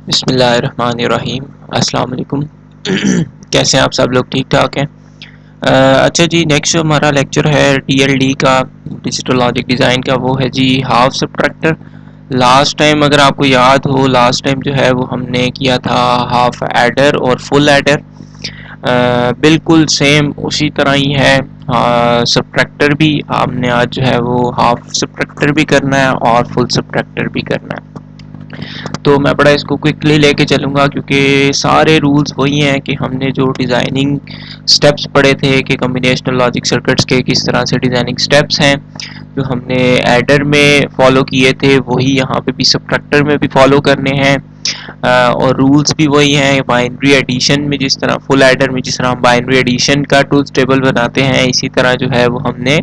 बिस्मिल्लाहिर्रहमानिर्रहीम। अस्सलाम वालेकुम। कैसे हैं आप सब लोग? ठीक ठाक हैं? अच्छा जी, नेक्स्ट जो हमारा लेक्चर है DLD का, डिजिटल लॉजिक डिज़ाइन का, वो है जी हाफ सब्ट्रैक्टर। लास्ट टाइम अगर आपको याद हो, लास्ट टाइम जो है वो हमने किया था हाफ एडर और फुल एडर। बिल्कुल सेम उसी तरह ही है। सब्ट्रैक्टर भी हमने आज जो है वो हाफ सब्ट्रैक्टर भी करना है और फुल सब्ट्रैक्टर भी करना है। तो मैं बड़ा इसको क्विकली लेके चलूँगा क्योंकि सारे रूल्स वही हैं कि हमने जो डिज़ाइनिंग स्टेप्स पढ़े थे कि कॉम्बिनेशनल लॉजिक सर्किट्स के किस तरह से डिज़ाइनिंग स्टेप्स हैं जो हमने एडर में फॉलो किए थे, वही यहाँ पे भी सब्ट्रैक्टर में भी फॉलो करने हैं। और रूल्स भी वही हैं। बाइनरी एडिशन में जिस तरह, फुल एडर में जिस तरह हम बाइनरी एडिशन का ट्रूथ टेबल बनाते हैं, इसी तरह जो है वो हमने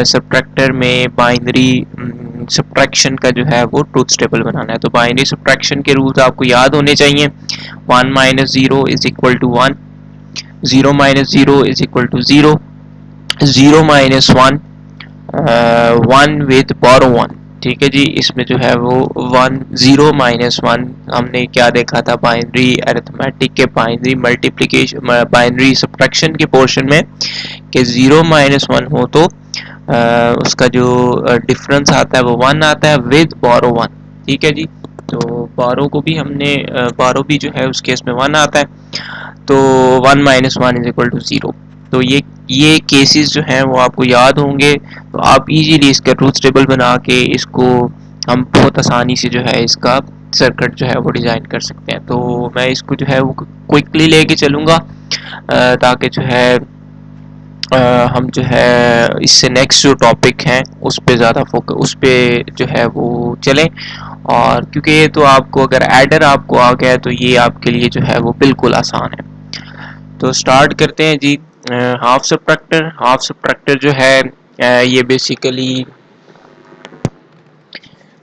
सब्ट्रैक्टर में बाइनरी सब्ट्रैक्शन का जो है वो ट्रूथ टेबल बनाना है। तो बाइनरी सब्ट्रैक्शन के रूल्स आपको याद होने चाहिए। 1 minus 0 is equal to 1, 0 minus 0 is equal to 0, 0 minus 1, 1 with borrow 1। ठीक है जी, इसमें जो है वो 1, 0 माइनस 1 हमने क्या देखा था बाइनरी अरिथमेटिक के बाइनरी मल्टीप्लिकेशन बाइनरी सब्ट्रैक्शन के पोर्शन में कि 0 माइनस 1 हो तो उसका जो डिफरेंस आता है वो 1 आता है विद बोरो 1। ठीक है जी, तो बोरो को भी हमने बोरो भी जो है उस केस में 1 आता है, तो 1 माइनस 1 इज इक्वल टू 0। तो ये केसेस जो हैं वो आपको याद होंगे, तो आप इजीली इसका ट्रूथ टेबल बना के इसको हम बहुत आसानी से जो है इसका सर्किट जो है वो डिज़ाइन कर सकते हैं। तो मैं इसको जो है वो क्विकली लेके चलूँगा ताकि जो है हम जो है इससे नेक्स्ट जो टॉपिक हैं उस पे ज़्यादा फोकस, उस पे जो है वो चलें। और क्योंकि ये तो आपको अगर एडर आपको आ गया है तो ये आपके लिए जो है वो बिल्कुल आसान है। तो स्टार्ट करते हैं जी। हाफ सब्ट्रैक्टर, हाफ सब्ट्रैक्टर जो है ये बेसिकली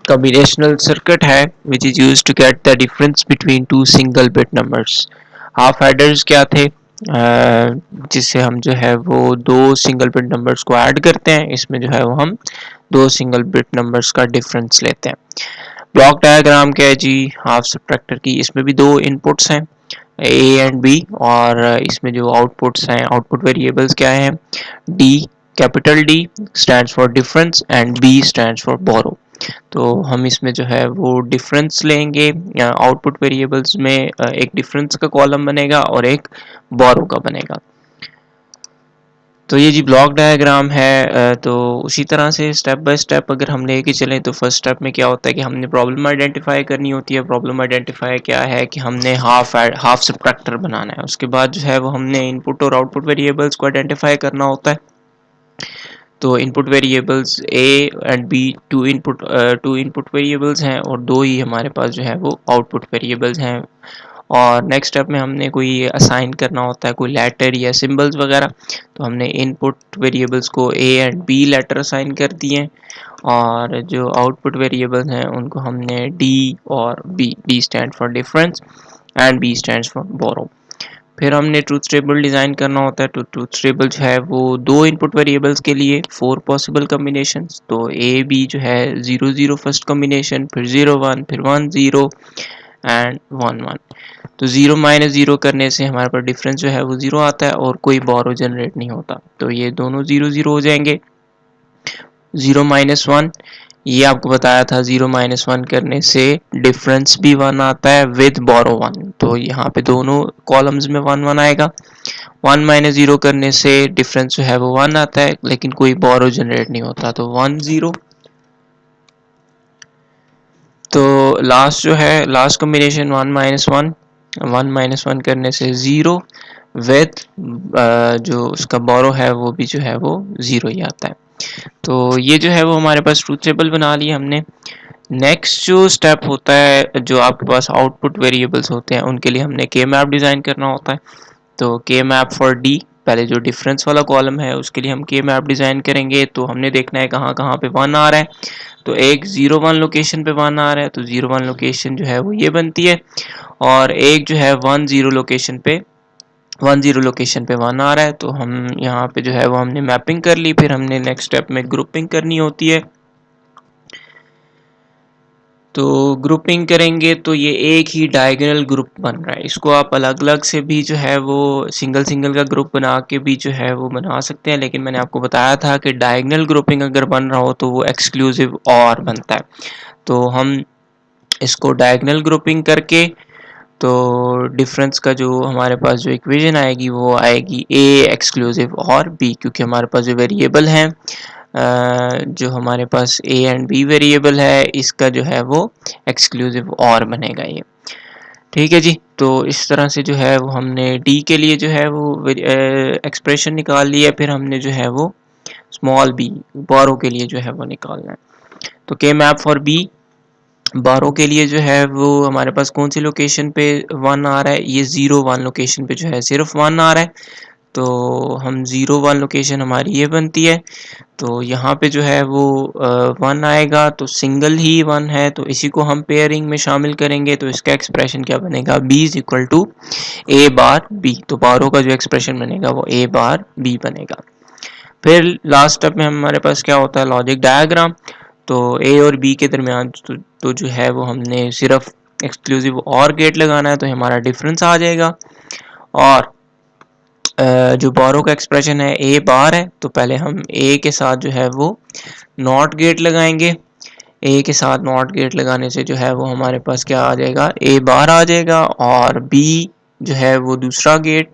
combinational circuit है which is used to get the difference between two single bit numbers। Half aiders क्या थे? जिससे हम जो है वो दो सिंगल बिट नंबर्स को ऐड करते हैं, इसमें जो है वो हम दो सिंगल बिट नंबर्स का डिफरेंस लेते हैं। ब्लॉक डायग्राम क्या है जी हाफ सब्ट्रैक्टर की? इसमें भी दो इनपुट्स हैं, ए एंड बी, और इसमें जो आउटपुट्स हैं, आउटपुट वेरिएबल्स क्या हैं? D, capital D stands for difference and B stands for borrow. तो हम इसमें जो है वो डिफरेंस लेंगे। आउटपुट वेरिएबल्स में एक डिफरेंस का कॉलम बनेगा और एक बोरो का बनेगा। तो ये जी ब्लॉक डायग्राम है। तो उसी तरह से स्टेप बाय स्टेप अगर हम लेके चलें तो फर्स्ट स्टेप में क्या होता है कि हमने प्रॉब्लम आइडेंटिफाई करनी होती है। प्रॉब्लम आइडेंटिफाई क्या है कि हमने हाफ सब्ट्रैक्टर बनाना है। उसके बाद जो है वो हमने इनपुट और आउटपुट वेरिएबल्स को आइडेंटिफाई करना होता है। तो input variables A and B, two input variables हैं और दो ही हमारे पास जो है वो आउटपुट वेरिएबल्स हैं। और नेक्स्ट स्टेप में हमने कोई असाइन करना होता है, कोई लेटर या सिंबल्स वगैरह। तो हमने इनपुट वेरिएबल्स को A and B letter assign कर दिए, और जो आउटपुट वेरिएबल्स हैं उनको हमने डी और B stand for difference and B stands for borrow. फिर हमने ट्रूथ टेबल डिज़ाइन करना होता है। तो ट्रूथ टेबल जो है वो दो इनपुट वेरिएबल्स के लिए 4 पॉसिबल कॉम्बिनेशंस। तो ए बी जो है 0 0 फर्स्ट कॉम्बिनेशन, फिर 0 1, फिर 1 0 एंड 1 1। तो 0 माइनस 0 करने से हमारे पास डिफरेंस जो है वो 0 आता है और कोई बोरो जनरेट नहीं होता। तो ये दोनों 0 0 हो जाएंगे। 0 माइनस 1, ये आपको बताया था, 0 माइनस 1 करने से डिफरेंस भी 1 आता है विद बोरो 1। तो यहाँ पे दोनों कॉलम्स में 1 1 आएगा। 1 माइनस 0 करने से डिफरेंस जो है वो 1 आता है लेकिन कोई बोरो जनरेट नहीं होता, तो 1 0। तो लास्ट जो है, लास्ट कॉम्बिनेशन 1 माइनस 1, 1 माइनस 1 करने से 0 विद जो उसका बोरो है वो भी जो है वो 0 ही आता है। तो ये जो है वो हमारे पास ट्रूथ टेबल बना लिया हमने। नेक्स्ट जो स्टेप होता है, जो आपके पास आउटपुट वेरिएबल्स होते हैं उनके लिए हमने के मैप डिज़ाइन करना होता है। तो के मैप फॉर डी, पहले जो डिफरेंस वाला कॉलम है उसके लिए हम के मैप डिज़ाइन करेंगे। तो हमने देखना है कहाँ कहाँ पे 1 आ रहा है। तो एक 0 1 लोकेशन पे 1 आ रहा है, तो 0 1 लोकेशन जो है वो ये बनती है। और एक जो है 1 0 लोकेशन पे 1 आ रहा है, तो हम यहाँ पे जो है वो हमने मैपिंग कर ली। फिर हमने नेक्स्ट स्टेप में ग्रुपिंग करनी होती है। तो ग्रुपिंग करेंगे तो ये एक ही डायगोनल ग्रुप बन रहा है। इसको आप अलग अलग से भी जो है वो सिंगल सिंगल का ग्रुप बना के भी जो है वो बना सकते हैं, लेकिन मैंने आपको बताया था कि डायगोनल ग्रुपिंग अगर बन रहा हो तो वो एक्सक्लूसिव और बनता है। तो हम इसको डायगोनल ग्रुपिंग करके तो डिफरेंस का जो हमारे पास जो इक्वेशन आएगी वो आएगी ए एक्सक्लूसिव और बी, क्योंकि हमारे पास जो वेरिएबल हैं जो हमारे पास ए एंड बी वेरिएबल है इसका जो है वो एक्सक्लूसिव और बनेगा ये। ठीक है जी, तो इस तरह से जो है वो हमने डी के लिए जो है वो एक्सप्रेशन निकाल लिया, फिर हमने जो है वो स्मॉल बी बोरो के लिए जो है वो निकालना है। तो के मैप फॉर बी बारो के लिए जो है वो हमारे पास कौन सी लोकेशन पे 1 आ रहा है, ये 0 1 लोकेशन पे जो है सिर्फ 1 आ रहा है। तो हम 0 1 लोकेशन हमारी ये बनती है, तो यहाँ पे जो है वो 1 आएगा, तो सिंगल ही 1 है, तो इसी को हम पेयरिंग में शामिल करेंगे। तो इसका एक्सप्रेशन क्या बनेगा, b is equal to A bar B. तो बारो का जो एक्सप्रेशन बनेगा वो ए बार बी बनेगा। फिर लास्ट स्टेप में हमारे पास क्या होता है, लॉजिक डायग्राम। तो ए और बी के दरमियान तो जो है वो हमने सिर्फ एक्सक्लूसिव और गेट लगाना है, तो हमारा डिफरेंस आ जाएगा। और जो बारो का एक्सप्रेशन है ए बार है, तो पहले हम ए के साथ जो है वो नॉट गेट लगाएंगे। ए के साथ नॉट गेट लगाने से जो है वो हमारे पास क्या आ जाएगा, ए बार आ जाएगा, और बी जो है वो दूसरा गेट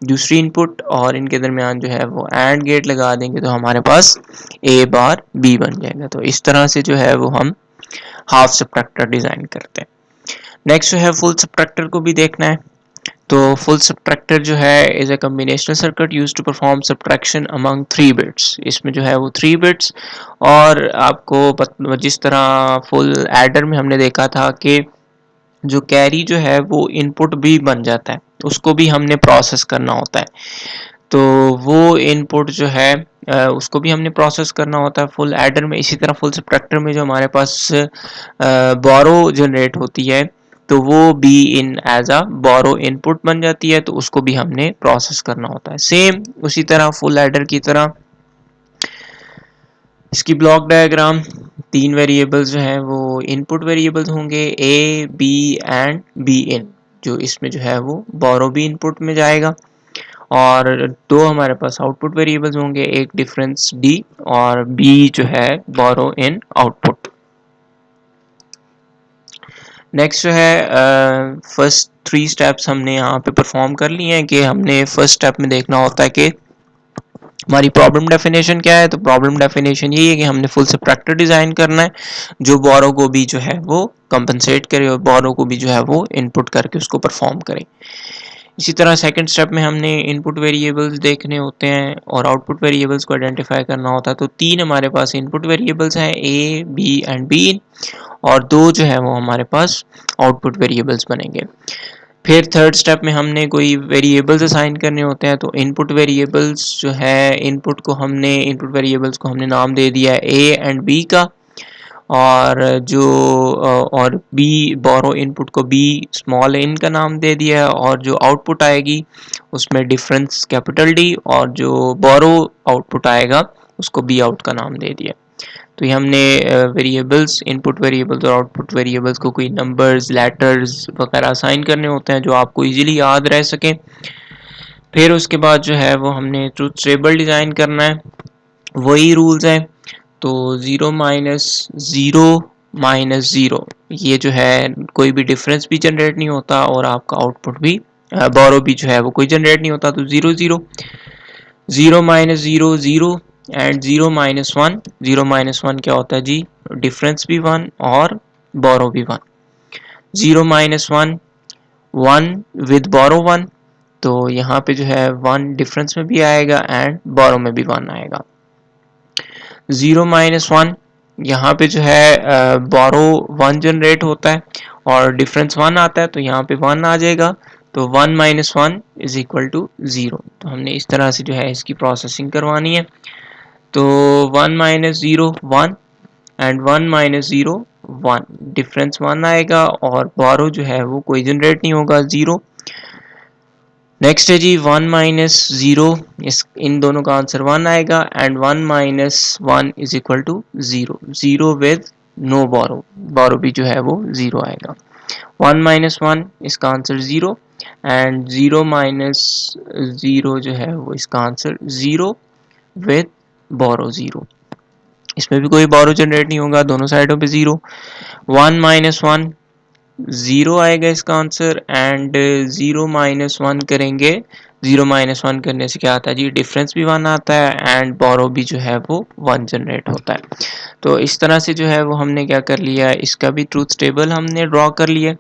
दूसरी इनपुट, और इनके दरमियान जो है वो एंड गेट लगा देंगे, तो हमारे पास ए बार बी बन जाएगा। तो इस तरह से जो है वो हम हाफ सब्ट्रैक्टर डिजाइन करते हैं। नेक्स्ट जो है फुल सब्ट्रैक्टर को भी देखना है। तो फुल सब्ट्रैक्टर जो है is a combinational circuit used to perform subtraction among 3 bits. इसमें जो है वो 3 बिट्स, और आपको जिस तरह फुल एडर में हमने देखा था कि जो कैरी जो है वो इनपुट भी बन जाता है, उसको भी हमने प्रोसेस करना होता है। तो वो इनपुट जो है उसको भी हमने प्रोसेस करना होता है फुल एडर में। इसी तरह फुल सब्ट्रैक्टर में जो हमारे पास बोरो जनरेट होती है, तो वो B in as a borrow input बन जाती है, तो उसको भी हमने प्रोसेस करना होता है। सेम उसी तरह फुल एडर की तरह इसकी ब्लॉक डायग्राम, 3 वेरिएबल्स जो हैं वो इनपुट वेरिएबल्स होंगे A B and B in, जो इसमें जो है वो बोरो भी इनपुट में जाएगा। और 2 हमारे पास आउटपुट वेरिएबल्स होंगे, एक डिफरेंस डी और बी जो है बोरो इन आउटपुट। नेक्स्ट जो है फर्स्ट 3 स्टेप्स हमने यहाँ पे परफॉर्म कर लिए हैं कि हमने फर्स्ट स्टेप में देखना होता है कि हमारी प्रॉब्लम डेफिनेशन क्या है। तो प्रॉब्लम डेफिनेशन यही है कि हमने फुल सब्ट्रैक्टर डिजाइन करना है जो बोरो को भी जो है वो कंपनसेट करे और बोरो को भी जो है वो इनपुट करके उसको परफॉर्म करे। इसी तरह सेकंड स्टेप में हमने इनपुट वेरिएबल्स देखने होते हैं और आउटपुट वेरिएबल्स को आइडेंटिफाई करना होता है। तो 3 हमारे पास इनपुट वेरिएबल्स हैं ए बी एंड बी, और 2 जो है वो हमारे पास आउटपुट वेरिएबल्स बनेंगे। फिर थर्ड स्टेप में हमने कोई वेरिएबल्स असाइन करने होते हैं। तो इनपुट वेरिएबल्स जो है इनपुट वेरिएबल्स को हमने नाम दे दिया है ए एंड बी का, और और बी बोरो इनपुट को बी स्मॉल इन का नाम दे दिया है, और जो आउटपुट आएगी उसमें डिफरेंस कैपिटल डी, और जो बोरो आउटपुट आएगा उसको बी आउट का नाम दे दिया। तो ये हमने वेरिएबल्स इनपुट वेरिएबल्स और आउटपुट वेरिएबल्स को कोई नंबर्स लेटर्स वगैरह असाइन करने होते हैं जो आपको इजीली याद रह सके। फिर उसके बाद जो है वो हमने ट्रुथ टेबल डिज़ाइन करना है, वही रूल्स हैं। तो 0 माइनस 0 ये जो है कोई भी डिफरेंस भी जनरेट नहीं होता, और आपका आउटपुट भी बोरो भी जो है वो कोई जनरेट नहीं होता। तो 0 0 0 माइनस 0 0 एंड 0 माइनस 1 0 माइनस 1 क्या होता है जी, डिफरेंस भी 1 और बोरो भी 1। 0 माइनस 1 1 विद बोरो 1, तो यहाँ पे जो है 1 डिफरेंस में भी आएगा एंड बोरो में भी 1 आएगा। 0 माइनस 1 यहाँ पे जो है बोरो 1 जनरेट होता है और डिफरेंस 1 आता है, तो यहाँ पे 1 आ जाएगा। तो 1 माइनस 1 इज इक्वल टू 0। तो हमने इस तरह से जो है इसकी प्रोसेसिंग करवानी है। तो 1 माइनस 0 1 एंड 1 माइनस 0 1, डिफरेंस 1 आएगा और बोरो जो है वो कोई जनरेट नहीं होगा 0। नेक्स्ट है जी 1 माइनस 0, इन दोनों का आंसर 1 आएगा and 1 minus 1 is equal to 0 0 with no borrow, borrow भी जो है वो 0 आएगा। 1 माइनस 1 इसका आंसर 0 एंड 0 माइनस 0 जो है वो इसका आंसर 0 विद बोरो 0। इसमें भी कोई बोरो जनरेट नहीं होगा, दोनों साइडों पे 0। 1 माइनस 1 0 आएगा इसका आंसर एंड 0 माइनस 1 करेंगे, 0 माइनस 1 करने से क्या आता है जी, डिफरेंस भी 1 आता है एंड बोरो भी जो है वो 1 जनरेट होता है। तो इस तरह से जो है वो हमने क्या कर लिया, इसका भी ट्रूथ टेबल हमने ड्रॉ कर लिया।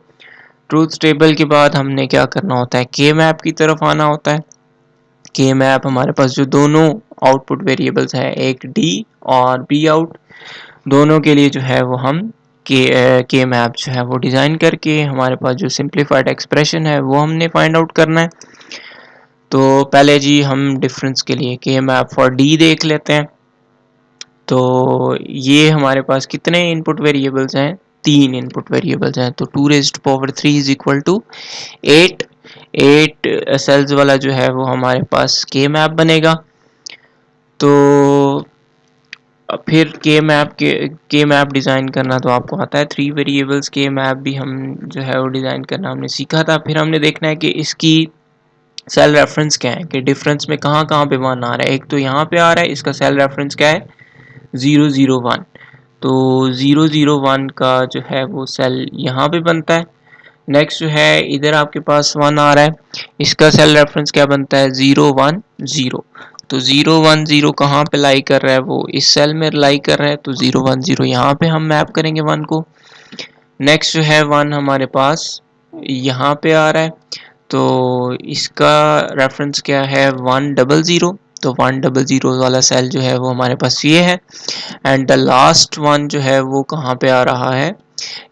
ट्रूथ टेबल के बाद हमने क्या करना होता है, के मैप की तरफ आना होता है। के मैप हमारे पास जो दोनों आउटपुट वेरिएबल्स हैं, एक डी और बी आउट, दोनों के लिए जो है वो हम के मैप जो है वो डिज़ाइन करके हमारे पास जो सिंप्लीफाइड एक्सप्रेशन है वो हमने फाइंड आउट करना है। तो पहले जी हम डिफरेंस के लिए के मैप फॉर डी देख लेते हैं। तो ये हमारे पास कितने इनपुट वेरिएबल्स हैं, 3 इनपुट वेरिएबल्स हैं। तो 2 raised power 3 is equal to 8। 8 cells वाला जो है वो हमारे पास के मैप बनेगा। तो फिर के मैप डिज़ाइन करना तो आपको आता है, 3 वेरिएबल्स के मैप भी हम जो है वो डिज़ाइन करना हमने सीखा था। फिर हमने देखना है कि इसकी सेल रेफरेंस क्या है, कि डिफरेंस में कहाँ कहाँ पे 1 आ रहा है। एक तो यहाँ पे आ रहा है, इसका सेल रेफरेंस क्या है, 001। तो 001 का जो है वो सेल यहाँ पे बनता है। नेक्स्ट जो है इधर आपके पास 1 आ रहा है, इसका सेल रेफरेंस क्या बनता है, 010। तो 010 कहाँ पे लाई कर रहा है, वो इस सेल में लाई कर रहा है। तो 010 यहाँ पे हम मैप करेंगे 1 को। नेक्स्ट जो है 1 हमारे पास यहाँ पे आ रहा है, तो इसका रेफरेंस क्या है, 100। तो 100 वाला सेल जो है वो हमारे पास ये है। एंड द लास्ट वन जो है वो कहाँ पे आ रहा है,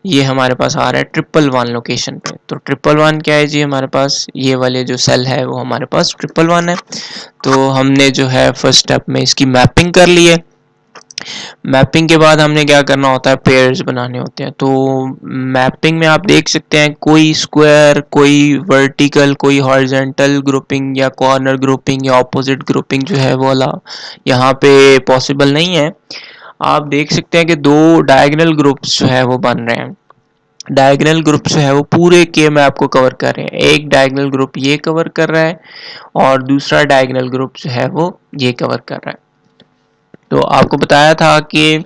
ये हमारे पास आ रहा है 111 लोकेशन पे। तो 111 क्या है जी, हमारे पास ये वाले जो सेल है वो हमारे पास 111 है। तो हमने जो है फर्स्ट स्टेप में इसकी मैपिंग कर ली है। मैपिंग के बाद हमने क्या करना होता है, पेयर्स बनाने होते हैं। तो मैपिंग में आप देख सकते हैं कोई स्क्वायर, कोई वर्टिकल, कोई हॉरिजॉन्टल ग्रुपिंग या कॉर्नर ग्रुपिंग या ऑपोजिट ग्रुपिंग जो है वो वाला यहाँ पे पॉसिबल नहीं है। आप देख सकते हैं कि 2 डायगोनल ग्रुप्स जो है वो बन रहे हैं। डायगोनल ग्रुप जो है वो पूरे के मैप को कवर कर रहे हैं। एक डायगोनल ग्रुप ये कवर कर रहा है और दूसरा डायगोनल ग्रुप जो है वो ये कवर कर रहा है। तो आपको बताया था कि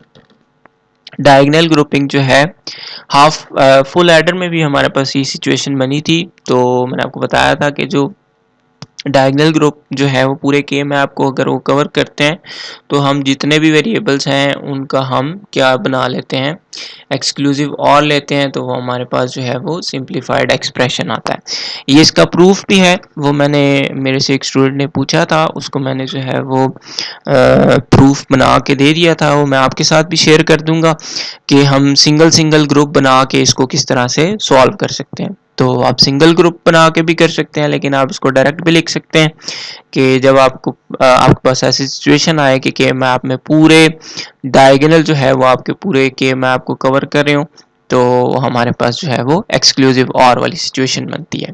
डायगोनल ग्रुपिंग जो है हाफ फुल एडर में भी हमारे पास ये सिचुएशन बनी थी। तो मैंने आपको बताया था कि जो डायगोनल ग्रुप जो है वो पूरे के मैप को अगर वो कवर करते हैं तो हम जितने भी वेरिएबल्स हैं उनका हम क्या बना लेते हैं, एक्सक्लूसिव और लेते हैं। तो वो हमारे पास जो है वो सिंप्लीफाइड एक्सप्रेशन आता है। ये इसका प्रूफ भी है, वो मैंने मेरे से एक स्टूडेंट ने पूछा था, उसको मैंने जो है वो प्रूफ बना के दे दिया था। वो मैं आपके साथ भी शेयर कर दूंगा कि हम सिंगल ग्रुप बना के इसको किस तरह से सॉल्व कर सकते हैं। तो आप सिंगल ग्रुप बना के भी कर सकते हैं, लेकिन आप इसको डायरेक्ट भी लिख सकते हैं कि जब आपके पास ऐसी सिचुएशन आए कि के मैप में पूरे डायगोनल जो है वो आपके पूरे के मैप को कवर कर रहे हो, तो हमारे पास जो है वो एक्सक्लूसिव और वाली सिचुएशन बनती है।